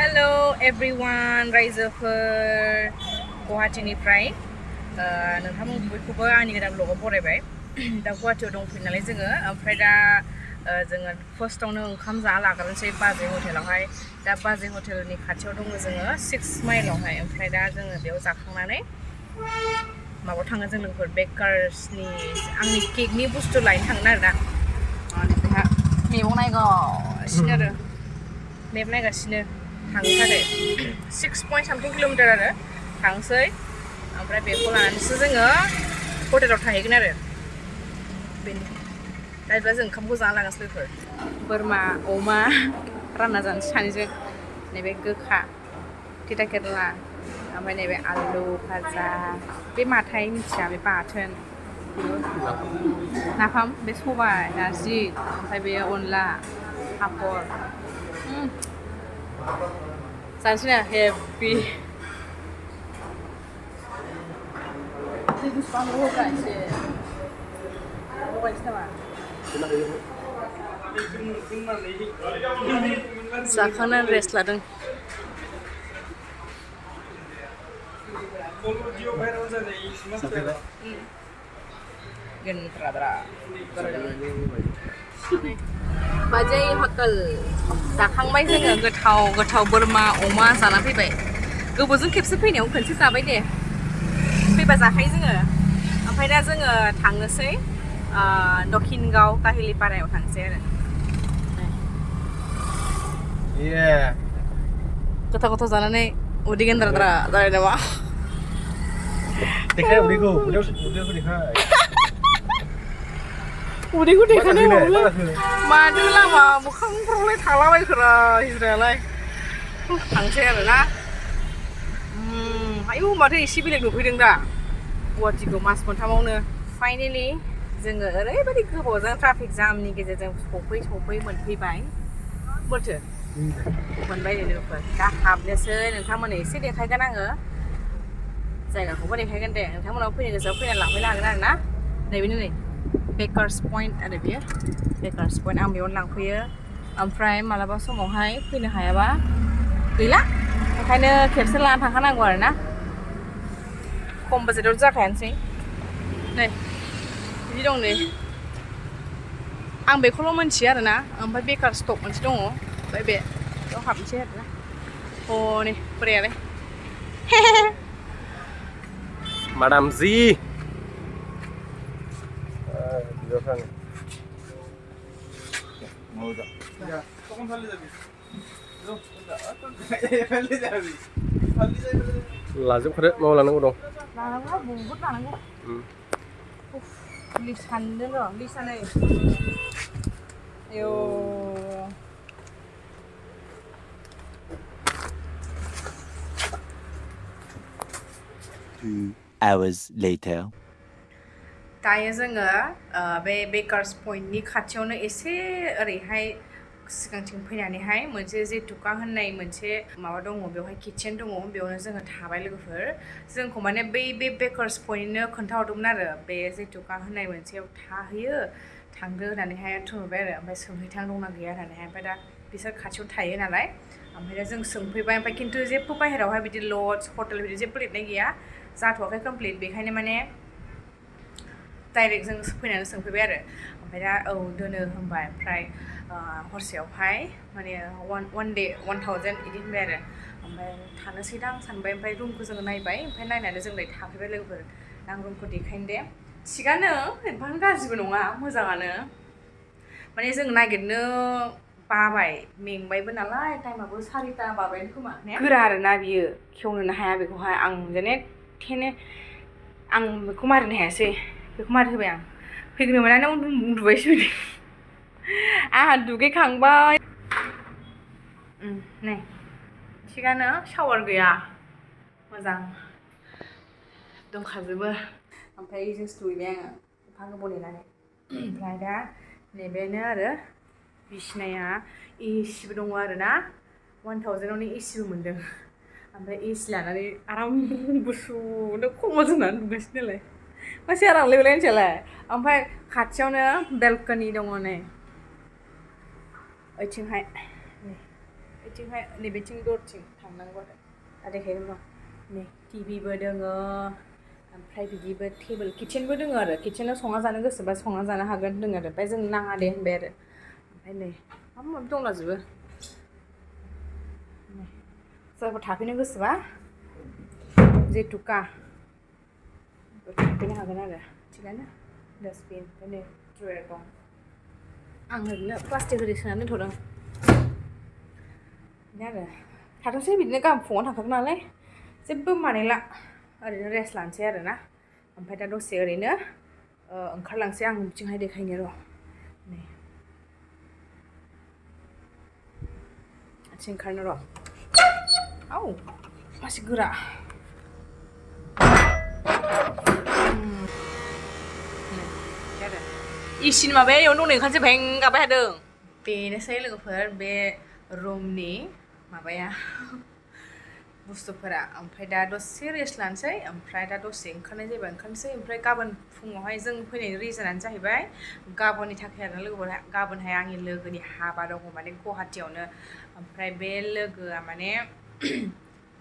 Hello everyone रायजोफोर गुवाहाटीनिफ्राय नोंथांमोन बयखौबो आंनि गोदान ब्लगाव बरायबाय दा गुवाहाटीयाव दंफैयो नालाय जोङो ओमफ्राय दा जोङो फार्स्टआवनो ओंखाम जाना लाग्रोनोसै बाजै हटेलावहाय दा बाजै हटेलनि खाथियाव दङ जोङो 6 माइलावहाय ओमफ्राय दा जोङो बेयाव जाखांनानै माबायाव थाङो जों लोगोफोर बेकार्सनि आंनि केकनि बुस्थु लायनो थांगोन आरोना बेहा मैगं नायगासिनो आरो मेप नायगासिनो थांनो थाखाय 6.something किल'मिटार आरो थांसै ओमफ्राय बेखौ लानानैसो जोङो हटेलाव थाहैगोन आरो बेनि दा बिदिब्ला जों ओंखामखौ जाना लागासिनो लोगोफोर बोरमा अमा रानना जानोसै सानैजों नैबे गोखा थिथा केरेला ओमफ्राय नैबे आलु भाजा बे माथाय मिथिया बे बाथोन नाफाम बे सबाय नारजि ओमफ्राय बे अनला पापर जानोसै ना हेभि जाखांनानै रेस्ट लादों बाजै हटेल जाखांबाय जोङो गोथाव बोरमा अमा जाना फैबाय गोबावजों खेबसे फैनायाव खनसे जाबाय दे फैबा जाखायो जोङो ओमफ्राय दा जोङो थांनोसै दक्षिणगाव काहिलिपारायाव थांसै आरो गोथाव जानानै उदै गेन्द्राद्रा जाबाय नामा उदैखौ देखायनाय माथो लामा मोखांफ्रावलाय थालाबायखोरा हिजरायालाय थांसै आरोना आयौ माथो एसे बेलेग नुफैदों दा गुवाहाटीखौ मास मोनथामावनो फाइनेलि जोङो ओरैबायदि गोबावजों ट्राफिक जामनि गेजेरजों सफै मोनफैबाय बोरथो मोनबाय लोगोफोर दा हाबनोसै नोंथांमोननो एसे देखायगोन आङो जायगाखौबो देखायगोन दे नोंथांमोनाव फैनो गोसोआव फैनानै लांफैनो हागोन आरो ना नैबेनो नै बेकार्स पइन्ट आरो बेयो बेकार्स पइन्ट आं बेयावनो लांफैयो ओमफ्राय मालाबा समावहाय फैनो हायाबा गैला ओंखायनो खेबसे लाना थांखानांगौ आरो ना खम बाजेटाव जाखायानोसै नै बिदि दं नै आं बेखौल' मोनथियो आरोना ओमफ्राय बेकार स्टप मोनसे दङ ओमफ्राय बेयाव हाबनोसै आरोना हनै बोरायालाय Madam Z. लाजोबखादो माबा लानांगौ दं लानांगौ बहुद लानांगौ लिस्ट सानदों र' लिस्टआ नै आयौ 2 hours later. दायो जोङो बे बेकार्स पइन्टनि खाथियावनो एसे ओरैहाय सिगांथिं फैनानैहाय मोनसे जेतुका होननाय मोनसे माबा दङ बेवहाय किटचेन दङ बेयावनो जोङो थाबाय लोगोफोर जोंखौ माने बे बेकार्स पइन्टनो खोन्थाहरदोंमोन आरो बे जेतुका होननाय मोनसेयाव थाहैयो थांदो होननानैहाय थुनहरबाय आरो ओमफ्राय सोंहैथां दंना गैया होननानैहाय ओमफ्राय दा बिसोर खाथियाव थायो नालाय ओमफ्राय दा जों सोंफैबाय ओमफ्राय खिन्थु जेबो बाहेरायावहाय बिदि लज हटेल बिदि जेबो लिरनाय गैया जाथ'वाखै कमप्लिट बेखायनो माने डाइरेक्ट जों फैनानै सोंफैबाय आरो ओमफ्राय दा औ दोनो होनबाय ओमफ्राय हरसेयावहाय माने one day 1000 बिदि होनबाय आरो ओमफ्राय थानोसै दां सानबाय ओमफ्राय रुमखौ जोङो नायबाय ओमफ्राय नायनानै जों थाफैबाय लोगोफोर आं रुमखौ देखायनो दे थिगानो एफा गाज्रिबो नङा मोजाङानो माने जों नागिरनो बाबाय मेंबायबो नालाय टाइमाबो 4टा बाबायनो खोमा गोरा आरोना बियो खेवनोनो हाया बेखौहाय आं जेने थेने आं बेखौ मारिनो हायासै बेखौ मार होबाय आं फैग्रो मोनानो उन्दुबायसो आंहा दुगैखांबाय नै थिगानो शावार गैया मोजां दंखाजोबो ओमफ्राय जोंसो दुगैबाय आङो एफा गोबाव नेनानै ओमफ्राय दा नैबेनो आरो बिसिनाया एसिबो दङ आरोना 1000आवनो एसिबो मोनदों ओमफ्राय एसि लानानै आराम गुसुनो खमबल जोमनानै उन्दुगासिनो नालाय मासे आराम लोगोलाय मिथियालाय ओमफ्राय खाथियावनो बेलकनि दङ नै ओइथिंहाय बिथिंहाय नैबेथिं दरथिं थांनांगौ आरो दा देखायगोन र' नै टिभिबो दोङो ओमफ्राय बिदिबो टेबोल किटचेनबो दोङो आरो किटचेनाव संना जानो गोसोबा संना जानो हागोन दोङो आरो ओमफ्राय जों नाङा दे होनबाय आरो ओमफ्राय नै माबा माबि दंलाजोबो सोरबा थाफैनो गोसोबा जेतुका थाफैनो हागोन आरो थिगानो डास्टबिन ओमफ्राय नै ड्रयार दं आं ओरैनो प्लास्टिक ओरै सोनानै दोनथ'दों बिदिनो आरो थाथोंसै बिदिनो गाबोन फुङाव थांखागोन नालाय जेबो मानिला ओरैनो रेस्ट लानोसै आरो ना ओमफ्राय दा दसे ओरैनो ओंखारलांसै आं बिथिंहाय देखायनो र' नै आथिं ओंखारनो र' आव मासे गोरा इसिनि माबाया एयावनो दं ओंखायसो भें गाबबाय थादों बेनोसै लोगोफोर बे रुमनि माबाया बुस्थुफोरा ओमफ्राय दा दसे रेस्ट लानोसै ओमफ्राय दा दसे ओंखारनाय जायोबा ओंखारनोसै ओमफ्राय गाबोन फुङावहाय जों फैनायनि रिजनानो जाहैबाय गाबोननि थाखाय आरो लोगोफोर गाबोनहाय आंनि लोगोनि हाबा दङ माने गुवाहाटियावनो ओमफ्राय बे लोगोआ माने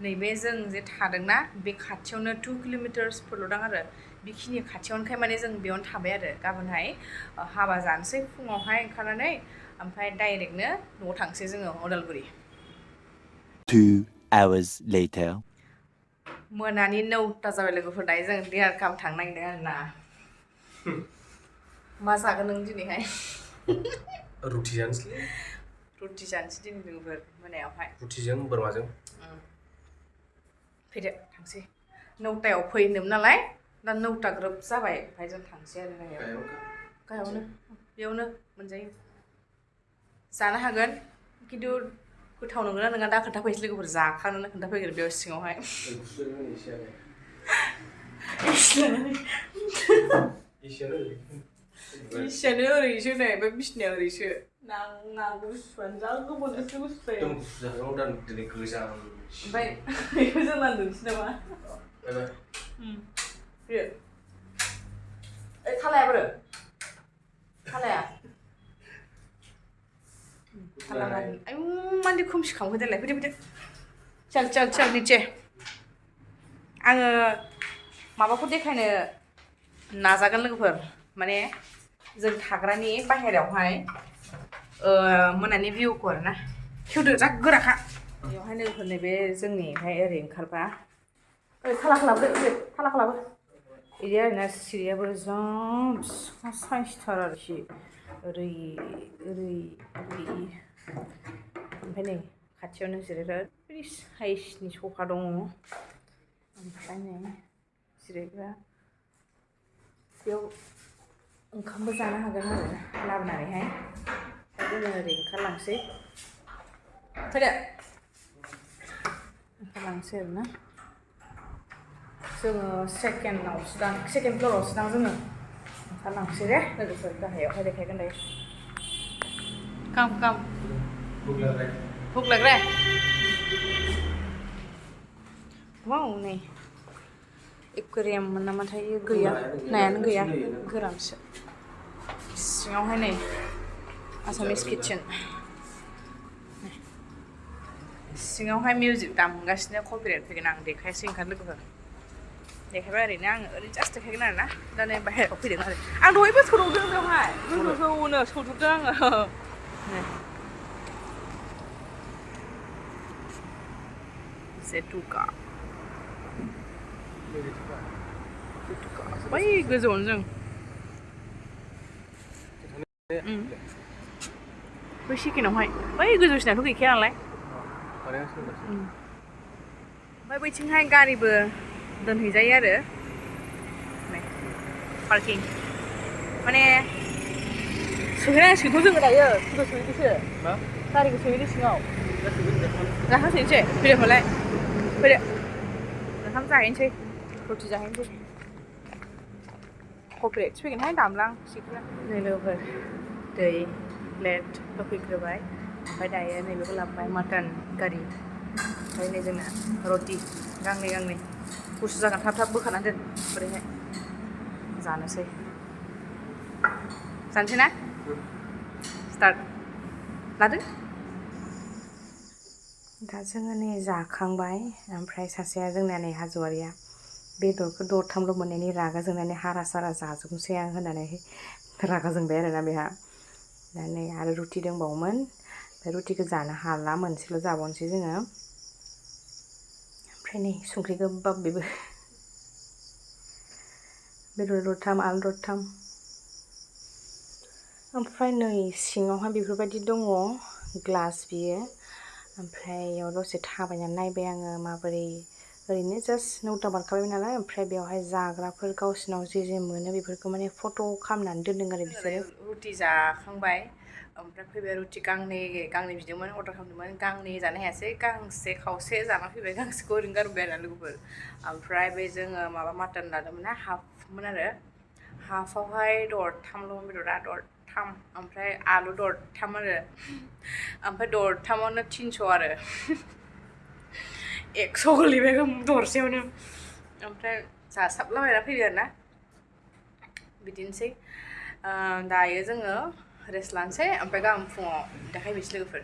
नैबे जों जे थादोंना बे खाथियावनो 2 किल'मिटार्सफोरल' दं आरो बेखिनि खाथियावनोखाय माने जों बेयावनो थाबाय आरो गाबोनहाय हाबा जानोसै फुङावहाय ओंखारनानै ओमफ्राय डाइरेक्टनो न'आव थांसै जोङो अदालगुरि 2 hours later मोनानि 9ता जाबाय लोगोफोर दायो जों डिनार खालामनो थांनो नागिरदों आरो ना मा जागोन नों दिनैहाय रुटि जानोसै रुटि जानोसै दिनै लोगोफोर मोनायावहाय रुटिजों बोरमाजों फैदो थांसै 9तायाव फै होनदोंमोन नालाय दा 9ता ग्रोब जाबाय ओमफ्राय जों थांसै आरो गाहायावनो बेयावनो मोनजायो जानो हागोन खिन्थु गोथाव नंगौना नङा दा खोन्थाफैसै लोगोफोर जाखांनानै खोन्थाफैगोन बेयाव सिङावहाय इसियानो ओरैसो नै बे बिसिनाया ओरैसो नाङा गुसुआनो जा गोबावजोंसो गुसु जायो ओमफ्राय बेखौ जों लांदोंसै नामा फैयो ओइ थालाया बोरो थालाया थालागारि आयु मानदि खोमसि खालामखो देलाय फैदो फैदो चल चल चल नीचे आङो माबाखौ देखायनो नाजागोन लोगोफोर माने जों थाग्रानि बाहेरायावहाय मोनानि भिउखौ आरो ना खेवदो जा गोराखा बेयावहाय लोगोफोर नैबे जोंनिहाय ओरै ओंखारबा ओरै थाला खालामदो थाला खालामो बिदि आरोना सिरियाबो जा साइसथार आरोखि ओरै ओरै ओरै ओमफ्राय नै खाथियावनो जिरायग्रा ओरै साइसनि सफा दङ ओमफ्राय नै जिरायग्रा बेयाव ओंखामबो जानो हागोन आरो लाबोनानैहाय जोङो ओरै ओंखारलांसै फैदो ओंखारलांसै आरोना जोङो सेकेन्ड फ्ल'रावसो दां जोङो ओंखारलांसै दे लोगोफोर गाहायावहाय देखायगोन दायो काम भुक लग रहा है वाव नै एकुवेरियाम मोन नामाथाय गैया नायानो गैया गोरानसो सिङावहाय नै आसामिस किटचेन सिङावहाय मिउजिक दामगासिनो कपिराइट फैगोन आं देखायासै ओंखार लोगोफोर देखायबाय ओरैनो आङो ओरैनो जास्ट देखायगोन आरो ना दा नै बाहेरायाव फैदों आरो आं दहायबो सौदों बेवहाय गोजौनो सौदों आङो जेतुका बै गोजौआवनो जों बै सेकेन्डआवहाय बै गोजौसिनाथ' गैखाया नालाय ओमफ्राय बैथिंहाय गारिबो दोनहैजायो आरो पार्किं माने सोहैनांसिगोनथ' जोङो दायो फट' सोहैनोसो गारिखौ सोहैनो सिङाव जाखांसैनोसै फैदो होनबालाय फैदो ओंखाम जाहैनोसै रुटि जाहैनोसै कपिराइट फैगोनहाय दामलां सिखोना नै लोगोफोर दै प्लेट होफैग्रोबाय ओमफ्राय दायो नैबेखौ लाबोबाय माटन कारि ओमफ्राय नै जोंना रटि गांनै गुसु जागोन थाब थाब बोखानानै दोन ओरैहाय जानोसै ना स्टार्ट लादो दा जोङो नै जाखांबाय ओमफ्राय सासेया जोंना नै हाजोआरिया बेदरखौ दरथामल' मोननायनि रागा जोंनानै हारा सारा जाजोबनोसै आं होननानै रागा जोंबाय आरोना बेहा दा नै आरो रुटि दंबावोमोन बे रुटिखौ जानो हाला मोनसेल' जाबावनोसै जोङो ओमफ्राय नै संख्रि गोबाब बेबो बेदर दरथाम आलु दरथाम ओमफ्राय नै सिङावहाय बेफोरबायदि दङ ग्लास बियो ओमफ्राय बेयाव दसे थाबायनानै नायबाय आङो माबोरै ओरैनो जास्ट 9टा बारखाबायमोन नालाय ओमफ्राय बेवहाय जाग्राफोर गावसिनाव जे मोनो बेफोरखौ माने फट' खालामनानै दोनदों आरो बिसोरो रुटि जाखांबाय ओमफ्राय फैबाय रुटि गांनै बिदोंमोन अर्डार खालामदोंमोन गांनै जानो हायासै गांसे खावसे जाना फैबाय गांसेखौ ओरैनो गारबोबाय आरो लोगोफोर ओमफ्राय बे जोङो माबा माटन लादोंमोन ना हाफमोन आरो हाफावहाय दरथामल' बेदरा दरथाम ओमफ्राय आलु दरथाम आरो ओमफ्राय दरथामावनो 300 आरो 100 गोलैबाय दरसेयावनो ओमफ्राय जासाबलाबायना फैबाय आरोना बिदिनोसै दायो जोङो रेस्ट लानोसै ओमफ्राय गाबोन फुङाव देखायफिनसै लोगोफोर